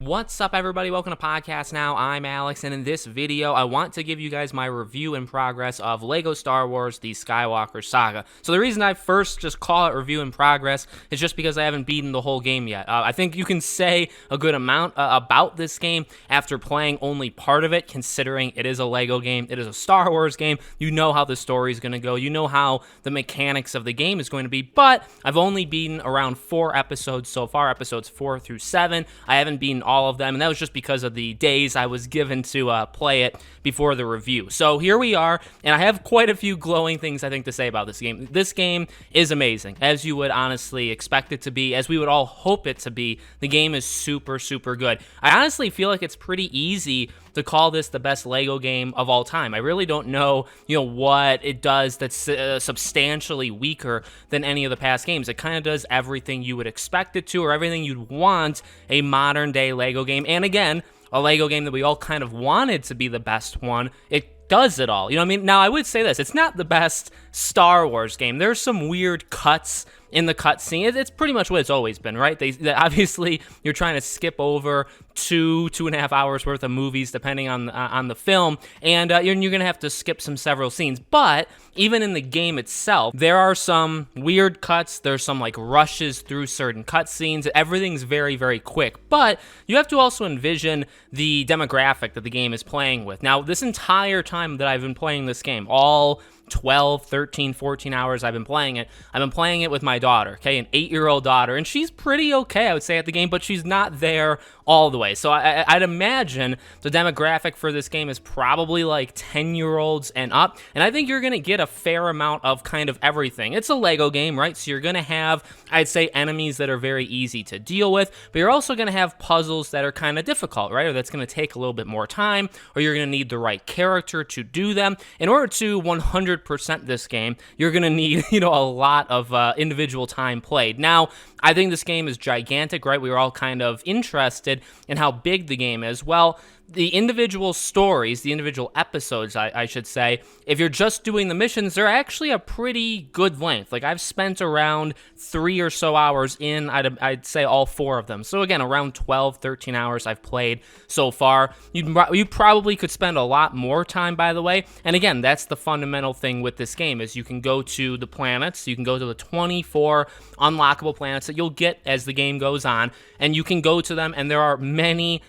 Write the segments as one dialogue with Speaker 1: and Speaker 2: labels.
Speaker 1: What's up, everybody? Welcome to Podcast Now. I'm Alex, and in this video, I want to give you guys my review in progress of LEGO Star Wars: The Skywalker Saga. So the reason I first just call it review in progress is just because I haven't beaten the whole game yet. I think you can say a good amount about this game after playing only part of it, considering it is a LEGO game, it is a Star Wars game. You know how the story is going to go, you know how the mechanics of the game is going to be, but I've only beaten around 4 episodes so far, episodes 4 through 7. I haven't beaten all of them, and that was just because of the days I was given to play it before the review. So here we are, and I have quite a few glowing things I think to say about this game. This game is amazing, as you would honestly expect it to be, as we would all hope it to be. The game is super, super good. I honestly feel like it's pretty easy to call this the best LEGO game of all time. I really don't know, what it does that's substantially weaker than any of the past games. It kind of does everything you would expect it to, or everything you'd want a modern-day LEGO game. And again, a LEGO game that we all kind of wanted to be the best one. It does it all. You know what I mean? Now, I would say this. It's not the best Star Wars game. There's some weird cuts in the cutscene. It's pretty much what it's always been, right? They obviously, you're trying to skip over 2.5 hours worth of movies, depending on the film, and you're going to have to skip several scenes. But even in the game itself, there are some weird cuts. There's some like rushes through certain cutscenes. Everything's very, very quick. But you have to also envision the demographic that the game is playing with. Now, this entire time that I've been playing this game, all 12, 13, 14 hours I've been playing it with my daughter, okay, an 8-year-old daughter, and she's pretty okay, I would say, at the game, but she's not there all the way. So I'd imagine the demographic for this game is probably like 10-year-olds and up, and I think you're going to get a fair amount of kind of everything. It's a LEGO game, right? So you're going to have, I'd say, enemies that are very easy to deal with, but you're also going to have puzzles that are kind of difficult, right? Or that's going to take a little bit more time, or you're going to need the right character to do them. In order to 100% this game, you're going to need, a lot of individual time played. Now, I think this game is gigantic, right? We were all kind of interested in how big the game is. Well, the individual stories, the individual episodes, I should say, if you're just doing the missions, they're actually a pretty good length. Like, I've spent around 3 or so hours in, I'd say, all 4 of them. So again, around 12, 13 hours I've played so far. You probably could spend a lot more time, by the way. And again, that's the fundamental thing with this game, is you can go to the planets, you can go to the 24 unlockable planets that you'll get as the game goes on, and you can go to them, and there are many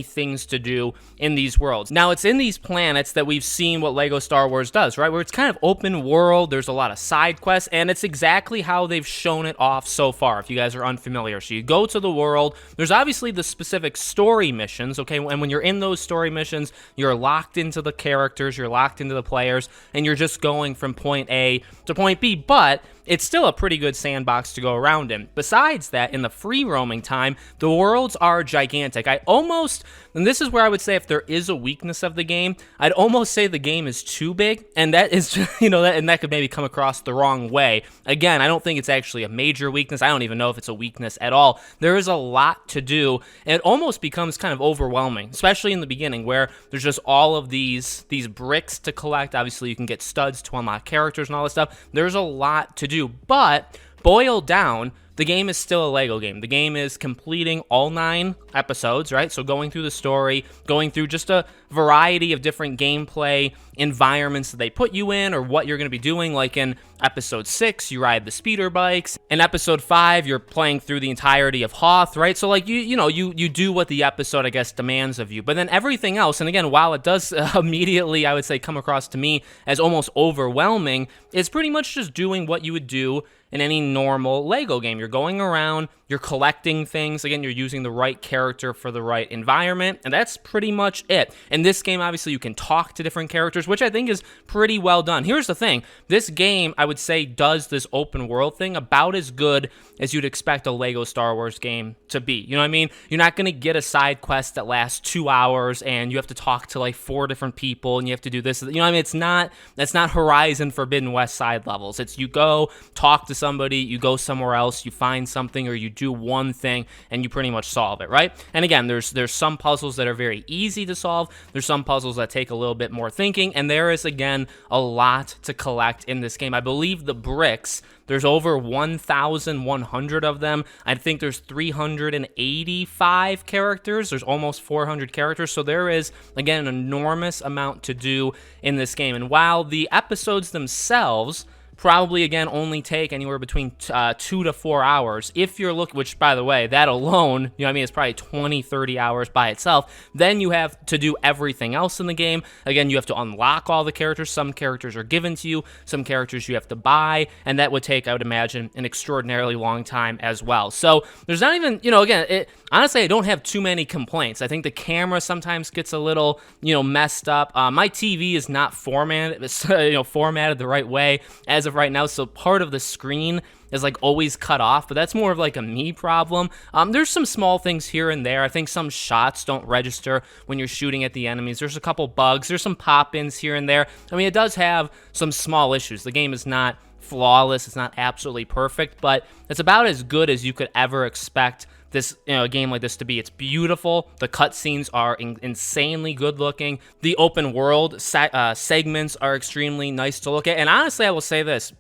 Speaker 1: things to do in these worlds. Now, it's in these planets that we've seen what LEGO Star Wars does, right? Where it's kind of open world, there's a lot of side quests, and it's exactly how they've shown it off so far, if you guys are unfamiliar. So you go to the world, there's obviously the specific story missions, okay? And when you're in those story missions, you're locked into the characters, you're locked into the players, and you're just going from point A to point B, but it's still a pretty good sandbox to go around in. Besides that, in the free roaming time, the worlds are gigantic. And this is where I would say if there is a weakness of the game, I'd almost say the game is too big, and that is, that could maybe come across the wrong way. Again, I don't think it's actually a major weakness. I don't even know if it's a weakness at all. There is a lot to do, and it almost becomes kind of overwhelming, especially in the beginning, where there's just all of these bricks to collect. Obviously, you can get studs to unlock characters and all this stuff. There's a lot to do, but boiled down, the game is still a LEGO game. The game is completing all 9 episodes, right? So going through the story, going through just a variety of different gameplay environments that they put you in, or what you're going to be doing. Like in episode 6, you ride the speeder bikes. In episode 5, you're playing through the entirety of Hoth, right? So like you do what the episode, I guess, demands of you. But then everything else, and again, while it does immediately, I would say, come across to me as almost overwhelming, it's pretty much just doing what you would do in any normal LEGO game. You're going around, you're collecting things. Again, you're using the right character for the right environment, and that's pretty much it. In this game, obviously, you can talk to different characters, which I think is pretty well done. Here's the thing. This game, I would say, does this open world thing about as good as you'd expect a LEGO Star Wars game to be. You know what I mean? You're not going to get a side quest that lasts 2 hours, and you have to talk to like 4 different people, and you have to do this. You know what I mean? That's not Horizon Forbidden West side levels. It's you go talk to somebody, you go somewhere else, you find something or you do one thing and you pretty much solve it, right? And again, there's some puzzles that are very easy to solve. There's some puzzles that take a little bit more thinking, and there is, again, a lot to collect in this game. I believe the bricks, there's over 1,100 of them. I think there's 385 characters. There's almost 400 characters. So there is, again, an enormous amount to do in this game. And while the episodes themselves probably, again, only take anywhere between 2 to 4 hours. If you're looking, which, by the way, that alone, you know what I mean, it's probably 20, 30 hours by itself. Then you have to do everything else in the game. Again, you have to unlock all the characters. Some characters are given to you. Some characters you have to buy. And that would take, I would imagine, an extraordinarily long time as well. So there's not even, you know, again, honestly, I don't have too many complaints. I think the camera sometimes gets a little, you know, messed up. My TV is not formatted, it's, formatted the right way as of right now, so part of the screen is like always cut off, but that's more of like a me problem. There's some small things here and there. I think some shots don't register when you're shooting at the enemies. There's a couple bugs. There's some pop-ins here and there. I mean, it does have some small issues. The game is not flawless. It's not absolutely perfect, but it's about as good as you could ever expect this, a game like this to be. It's beautiful. The cutscenes are insanely good looking. The open world segments are extremely nice to look at. And honestly, I will say this,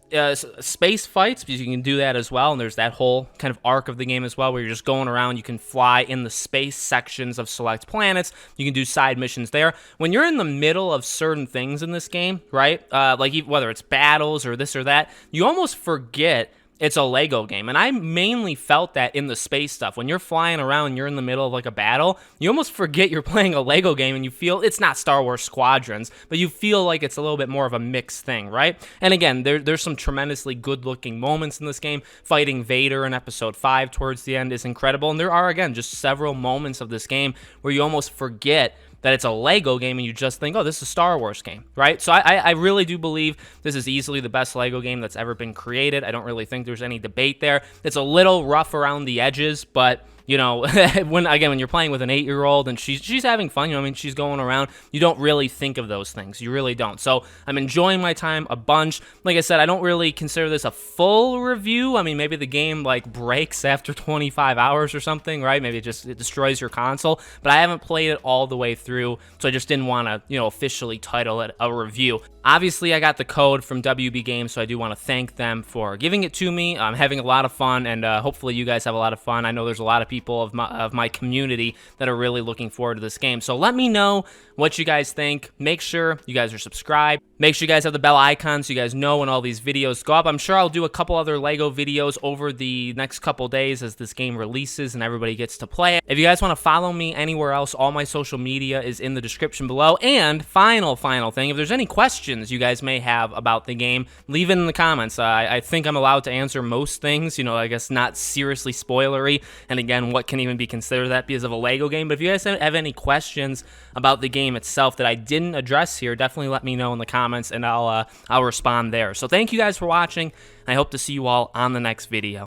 Speaker 1: space fights, because you can do that as well. And there's that whole kind of arc of the game as well, where you're just going around. You can fly in the space sections of select planets. You can do side missions there. When you're in the middle of certain things in this game, right? Like whether it's battles or this or that, you almost forget it's a Lego game. And I mainly felt that in the space stuff. When you're flying around and you're in the middle of like a battle, you almost forget you're playing a Lego game, and you feel it's not Star Wars Squadrons, but you feel like it's a little bit more of a mixed thing, right? And again, there's some tremendously good looking moments in this game. Fighting Vader in episode 5 towards the end is incredible. And there are, again, just several moments of this game where you almost forget that it's a Lego game and you just think, oh, this is a Star Wars game, right? So I really do believe this is easily the best Lego game that's ever been created. I don't really think there's any debate there. It's a little rough around the edges, but you know, when you're playing with an 8-year-old and she's having fun, you know, I mean, she's going around, you don't really think of those things. You really don't. So I'm enjoying my time a bunch. Like I said, I don't really consider this a full review. I mean, maybe the game like breaks after 25 hours or something, right? Maybe it destroys your console, but I haven't played it all the way through, so I just didn't want to, you know, officially title it a review. Obviously, I got the code from WB Games, so I do want to thank them for giving it to me. I'm having a lot of fun, and hopefully you guys have a lot of fun. I know there's a lot of people of my community that are really looking forward to this game. So let me know what you guys think. Make sure you guys are subscribed. Make sure you guys have the bell icon so you guys know when all these videos go up. I'm sure I'll do a couple other Lego videos over the next couple days as this game releases and everybody gets to play it. If you guys want to follow me anywhere else, all my social media is in the description below. And final thing, if there's any questions you guys may have about the game, leave it in the comments. I think I'm allowed to answer most things, you know, I guess not seriously spoilery. And again, what can even be considered that because of a Lego game? But if you guys have any questions about the game itself that I didn't address here, definitely let me know in the comments and I'll respond there. So thank you guys for watching. I hope to see you all on the next video.